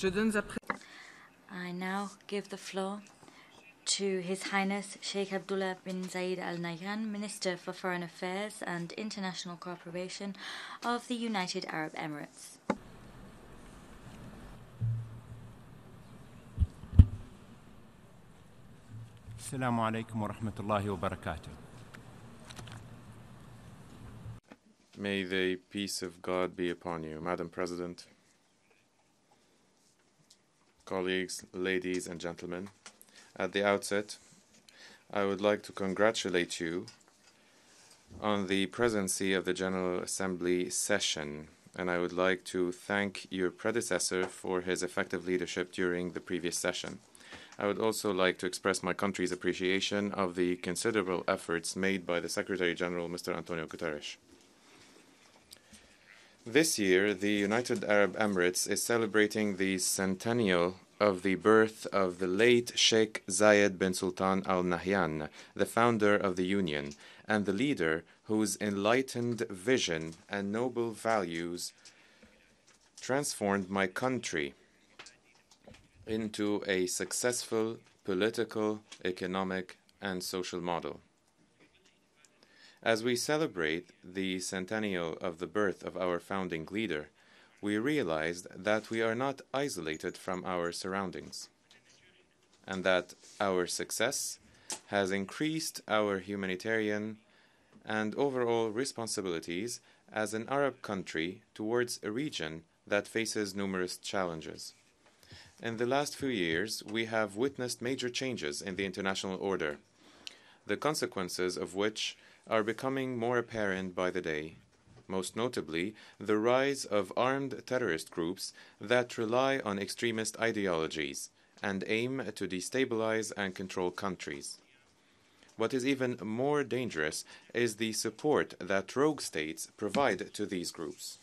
I now give the floor to His Highness Sheikh Abdullah bin Zayed Al Nahyan, Minister for Foreign Affairs and International Cooperation of the United Arab Emirates. السلام عليكم ورحمة الله وبركاته. May the peace of God be upon you, Madam President, colleagues, ladies and gentlemen. At the outset, I would like to congratulate you on the presidency of the General Assembly session, and I would like to thank your predecessor for his effective leadership during the previous session. I would also like to express my country's appreciation of the considerable efforts made by the Secretary General, Mr. Antonio Guterres. This year, the United Arab Emirates is celebrating the centennial of the birth of the late Sheikh Zayed bin Sultan Al Nahyan, the founder of the Union, and the leader whose enlightened vision and noble values transformed my country into a successful political, economic, and social model. As we celebrate the centennial of the birth of our founding leader, we realized that we are not isolated from our surroundings, and that our success has increased our humanitarian and overall responsibilities as an Arab country towards a region that faces numerous challenges. In the last few years, we have witnessed major changes in the international order, the consequences of which are becoming more apparent by the day, most notably the rise of armed terrorist groups that rely on extremist ideologies and aim to destabilize and control countries. What is even more dangerous is the support that rogue states provide to these groups.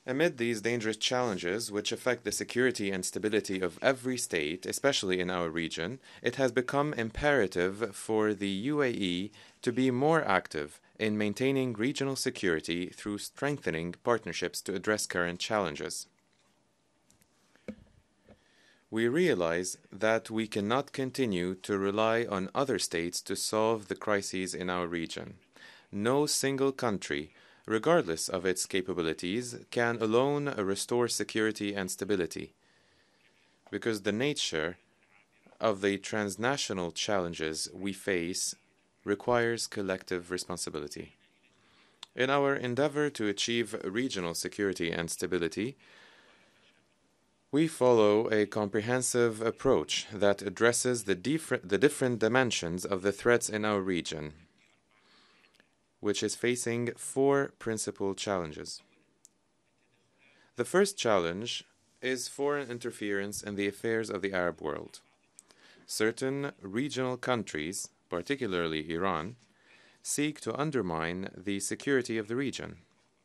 Amid these dangerous challenges, which affect the security and stability of every state, especially in our region, it has become imperative for the UAE to be more active in maintaining regional security through strengthening partnerships to address current challenges. We realize that we cannot continue to rely on other states to solve the crises in our region. No single country, regardless of its capabilities, can alone restore security and stability, because the nature of the transnational challenges we face requires collective responsibility. In our endeavor to achieve regional security and stability, we follow a comprehensive approach that addresses the different dimensions of the threats in our region, which is facing four principal challenges. The first challenge is foreign interference in the affairs of the Arab world. Certain regional countries, particularly Iran, seek to undermine the security of the region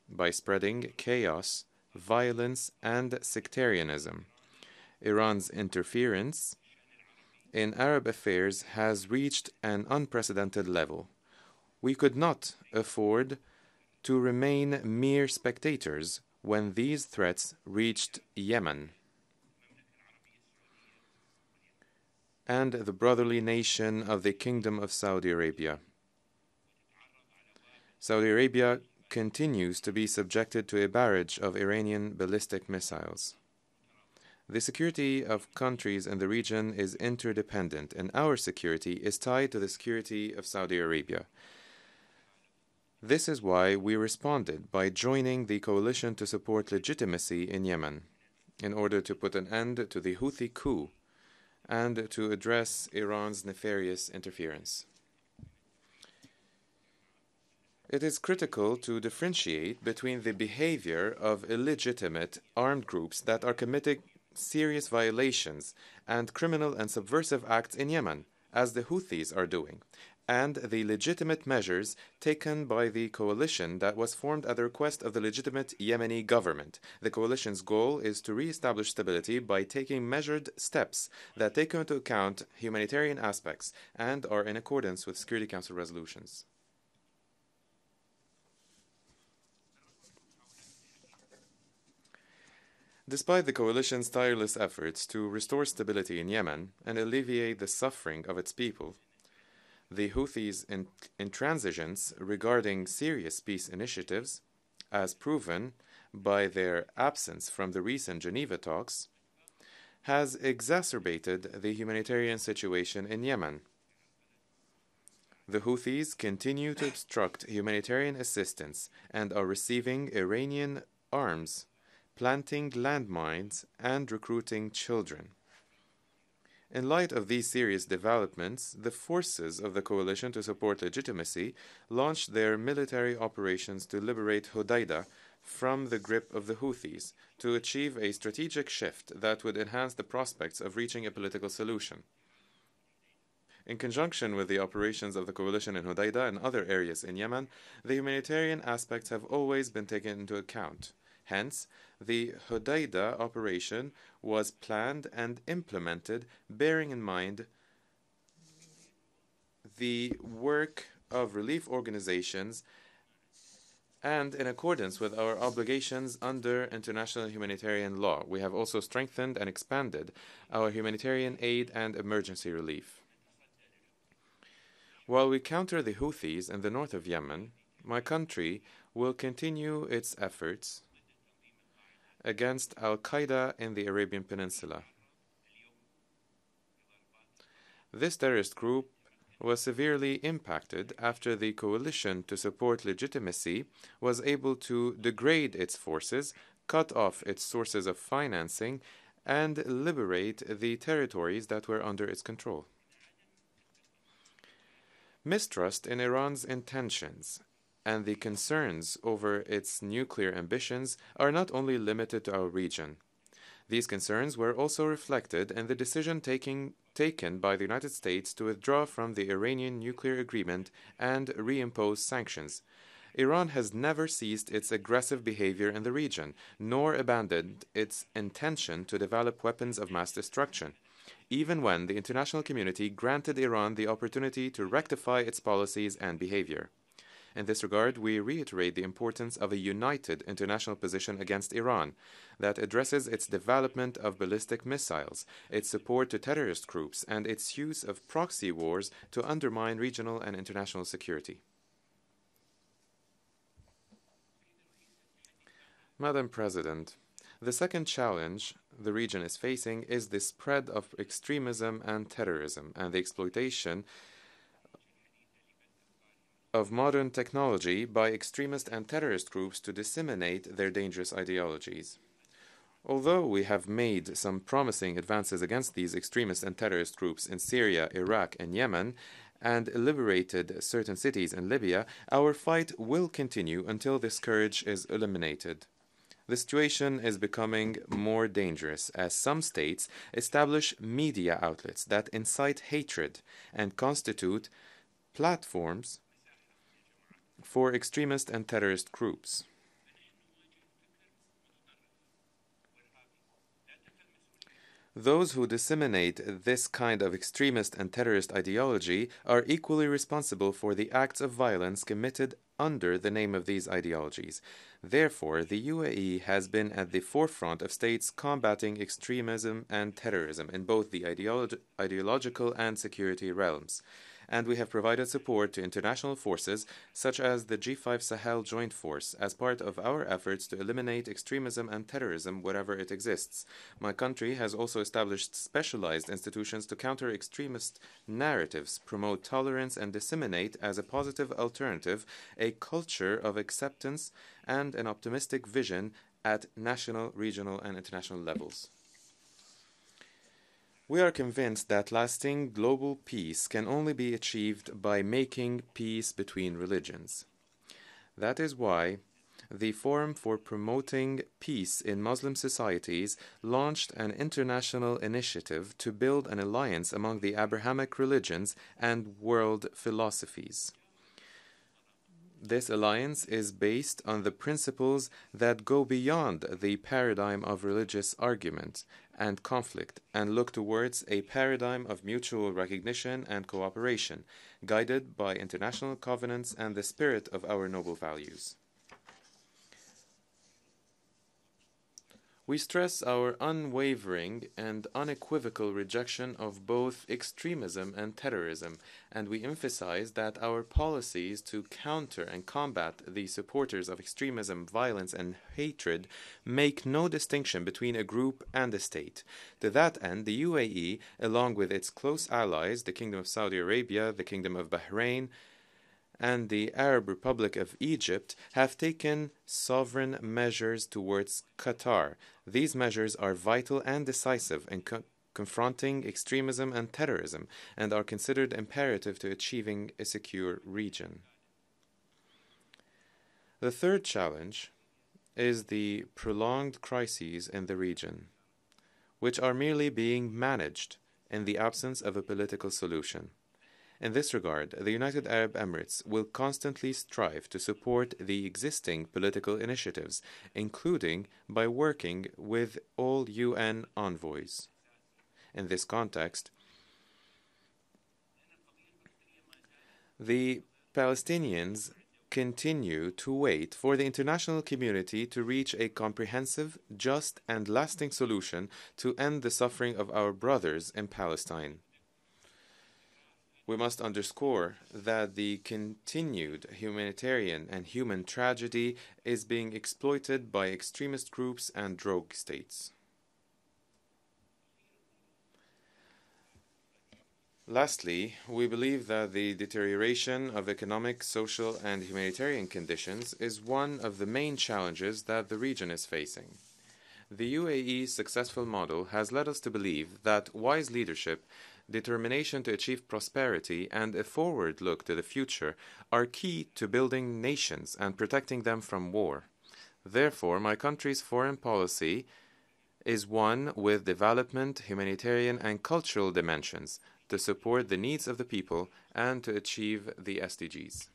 by spreading chaos, violence, and sectarianism. Iran's interference in Arab affairs has reached an unprecedented level. We could not afford to remain mere spectators when these threats reached Yemen and the brotherly nation of the Kingdom of Saudi Arabia. Saudi Arabia continues to be subjected to a barrage of Iranian ballistic missiles. The security of countries in the region is interdependent, and our security is tied to the security of Saudi Arabia. This is why we responded by joining the coalition to support legitimacy in Yemen, in order to put an end to the Houthi coup and to address Iran's nefarious interference. It is critical to differentiate between the behavior of illegitimate armed groups that are committing serious violations and criminal and subversive acts in Yemen, as the Houthis are doing, and the legitimate measures taken by the coalition that was formed at the request of the legitimate Yemeni government. The coalition's goal is to re-establish stability by taking measured steps that take into account humanitarian aspects and are in accordance with Security Council resolutions. Despite the coalition's tireless efforts to restore stability in Yemen and alleviate the suffering of its people, the Houthis' intransigence regarding serious peace initiatives, as proven by their absence from the recent Geneva talks, has exacerbated the humanitarian situation in Yemen. The Houthis continue to obstruct humanitarian assistance and are receiving Iranian arms, planting landmines, and recruiting children. In light of these serious developments, the forces of the coalition to support legitimacy launched their military operations to liberate Hodeidah from the grip of the Houthis to achieve a strategic shift that would enhance the prospects of reaching a political solution. In conjunction with the operations of the coalition in Hodeidah and other areas in Yemen, the humanitarian aspects have always been taken into account. Hence, the Hodeidah operation was planned and implemented bearing in mind the work of relief organizations and in accordance with our obligations under international humanitarian law. We have also strengthened and expanded our humanitarian aid and emergency relief. While we counter the Houthis in the north of Yemen, my country will continue its efforts against Al-Qaeda in the Arabian Peninsula. This terrorist group was severely impacted after the coalition to support legitimacy was able to degrade its forces, cut off its sources of financing, and liberate the territories that were under its control. Mistrust in Iran's intentions and the concerns over its nuclear ambitions are not only limited to our region. These concerns were also reflected in the decision taken by the United States to withdraw from the Iranian nuclear agreement and reimpose sanctions. Iran has never ceased its aggressive behavior in the region, nor abandoned its intention to develop weapons of mass destruction, even when the international community granted Iran the opportunity to rectify its policies and behavior. In this regard, we reiterate the importance of a united international position against Iran that addresses its development of ballistic missiles, its support to terrorist groups, and its use of proxy wars to undermine regional and international security. Madam President, the second challenge the region is facing is the spread of extremism and terrorism and the exploitation of modern technology by extremist and terrorist groups to disseminate their dangerous ideologies. Although we have made some promising advances against these extremist and terrorist groups in Syria, Iraq, and Yemen, and liberated certain cities in Libya, our fight will continue until this scourge is eliminated. The situation is becoming more dangerous as some states establish media outlets that incite hatred and constitute platforms for extremist and terrorist groups. Those who disseminate this kind of extremist and terrorist ideology are equally responsible for the acts of violence committed under the name of these ideologies. Therefore, the UAE has been at the forefront of states combating extremism and terrorism in both the ideological and security realms. And we have provided support to international forces such as the G5 Sahel Joint Force as part of our efforts to eliminate extremism and terrorism wherever it exists. My country has also established specialized institutions to counter extremist narratives, promote tolerance, and disseminate as a positive alternative a culture of acceptance and an optimistic vision at national, regional, and international levels. We are convinced that lasting global peace can only be achieved by making peace between religions. That is why the Forum for Promoting Peace in Muslim Societies launched an international initiative to build an alliance among the Abrahamic religions and world philosophies. This alliance is based on the principles that go beyond the paradigm of religious argument and conflict and look towards a paradigm of mutual recognition and cooperation, guided by international covenants and the spirit of our noble values. We stress our unwavering and unequivocal rejection of both extremism and terrorism, and we emphasize that our policies to counter and combat the supporters of extremism, violence, and hatred make no distinction between a group and a state. To that end, the UAE, along with its close allies, the Kingdom of Saudi Arabia, the Kingdom of Bahrain, and the Arab Republic of Egypt have taken sovereign measures towards Qatar. These measures are vital and decisive in confronting extremism and terrorism and are considered imperative to achieving a secure region. The third challenge is the prolonged crises in the region, which are merely being managed in the absence of a political solution. In this regard, the United Arab Emirates will constantly strive to support the existing political initiatives, including by working with all UN envoys. In this context, the Palestinians continue to wait for the international community to reach a comprehensive, just, and lasting solution to end the suffering of our brothers in Palestine. We must underscore that the continued humanitarian and human tragedy is being exploited by extremist groups and rogue states. Lastly, we believe that the deterioration of economic, social, and humanitarian conditions is one of the main challenges that the region is facing. The UAE's successful model has led us to believe that wise leadership, determination to achieve prosperity, and a forward look to the future are key to building nations and protecting them from war. Therefore, my country's foreign policy is one with development, humanitarian, and cultural dimensions to support the needs of the people and to achieve the SDGs.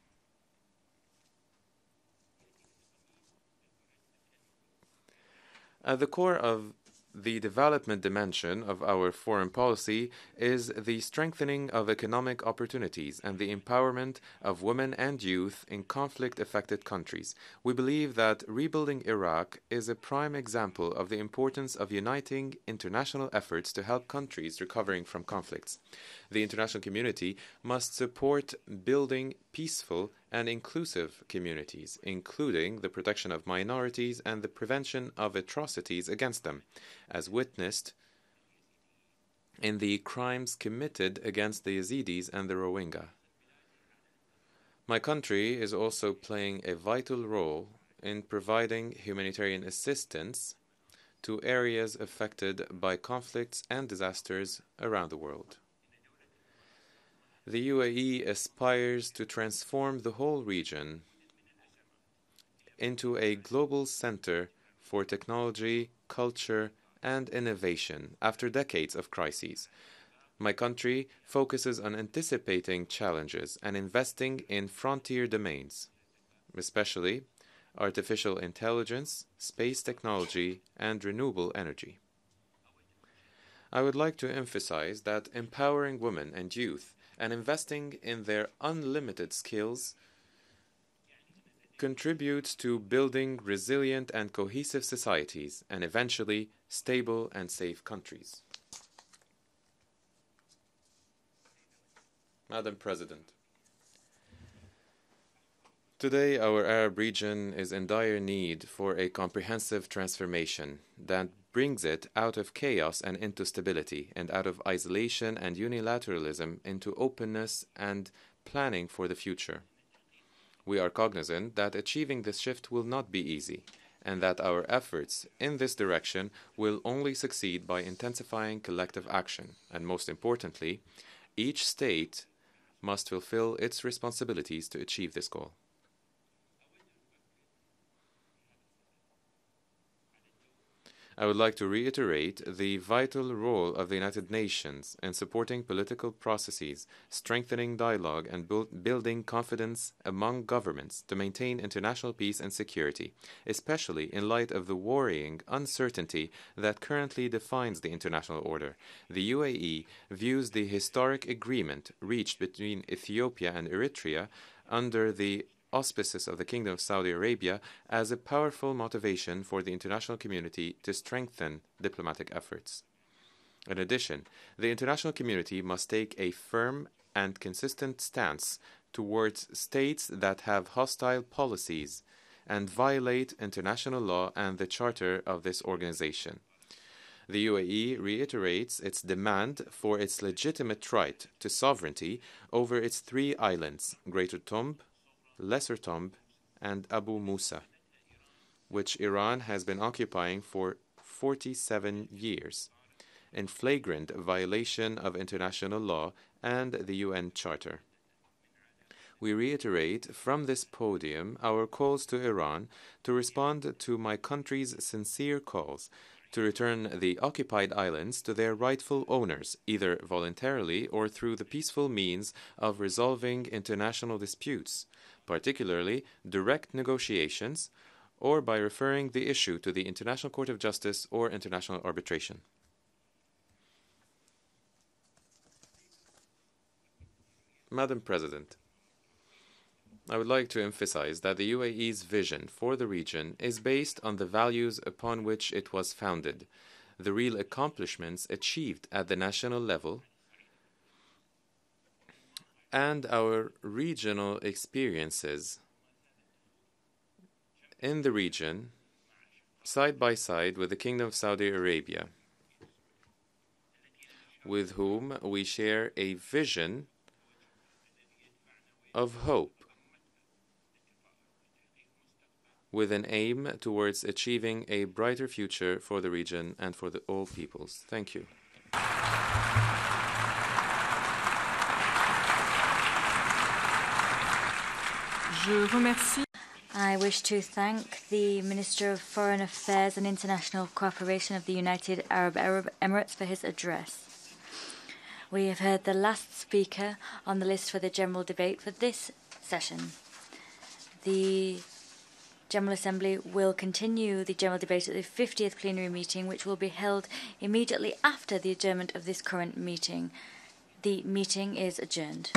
At the core of the development dimension of our foreign policy is the strengthening of economic opportunities and the empowerment of women and youth in conflict-affected countries. We believe that rebuilding Iraq is a prime example of the importance of uniting international efforts to help countries recovering from conflicts. The international community must support building peaceful and inclusive communities, including the protection of minorities and the prevention of atrocities against them, as witnessed in the crimes committed against the Yazidis and the Rohingya. My country is also playing a vital role in providing humanitarian assistance to areas affected by conflicts and disasters around the world. The UAE aspires to transform the whole region into a global center for technology, culture, and innovation after decades of crises. My country focuses on anticipating challenges and investing in frontier domains, especially artificial intelligence, space technology, and renewable energy. I would like to emphasize that empowering women and youth and investing in their unlimited skills contributes to building resilient and cohesive societies and eventually stable and safe countries. Madam President, today our Arab region is in dire need for a comprehensive transformation that brings it out of chaos and into stability, and out of isolation and unilateralism into openness and planning for the future. We are cognizant that achieving this shift will not be easy, and that our efforts in this direction will only succeed by intensifying collective action, and most importantly, each state must fulfill its responsibilities to achieve this goal. I would like to reiterate the vital role of the United Nations in supporting political processes, strengthening dialogue, and building confidence among governments to maintain international peace and security, especially in light of the worrying uncertainty that currently defines the international order. The UAE views the historic agreement reached between Ethiopia and Eritrea under the auspices of the Kingdom of Saudi Arabia as a powerful motivation for the international community to strengthen diplomatic efforts. In addition, the international community must take a firm and consistent stance towards states that have hostile policies and violate international law and the charter of this organization. The UAE reiterates its demand for its legitimate right to sovereignty over its 3 islands, Greater Tomb, Lesser Tomb, and Abu Musa, which Iran has been occupying for 47 years, in flagrant violation of international law and the UN Charter. We reiterate from this podium our calls to Iran to respond to my country's sincere calls to return the occupied islands to their rightful owners, either voluntarily or through the peaceful means of resolving international disputes, particularly direct negotiations, or by referring the issue to the International Court of Justice or international arbitration. Madam President, I would like to emphasize that the UAE's vision for the region is based on the values upon which it was founded, the real accomplishments achieved at the national level, and our regional experiences in the region, side by side with the Kingdom of Saudi Arabia, with whom we share a vision of hope, with an aim towards achieving a brighter future for the region and for all peoples. Thank you. I wish to thank the Minister of Foreign Affairs and International Cooperation of the United Arab Emirates for his address. We have heard the last speaker on the list for the general debate for this session. The General Assembly will continue the general debate at the 50th plenary meeting, which will be held immediately after the adjournment of this current meeting. The meeting is adjourned.